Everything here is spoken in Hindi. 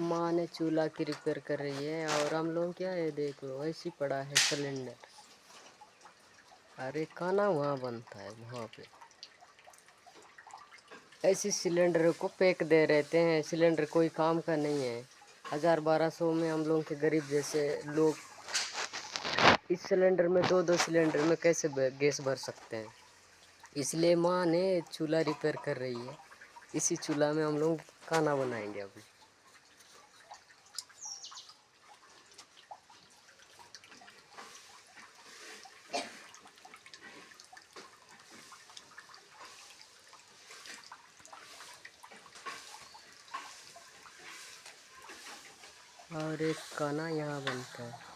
माँ ने चूल्हा की रिपेयर कर रही है और हम लोग क्या है, देखो ऐसी पड़ा है सिलेंडर। अरे खाना वहाँ बनता है वहाँ पे। ऐसी सिलेंडर को पैक दे रहते हैं, सिलेंडर कोई काम का नहीं है। 1000-1200 में हम लोग के गरीब जैसे लोग इस सिलेंडर में दो दो सिलेंडर में कैसे गैस भर सकते हैं। इसलिए माँ ने चूल्हा रिपेयर कर रही है। इसी चूल्हा में हम लोग खाना बनाएंगे अभी। और एक खाना यहाँ बनता है।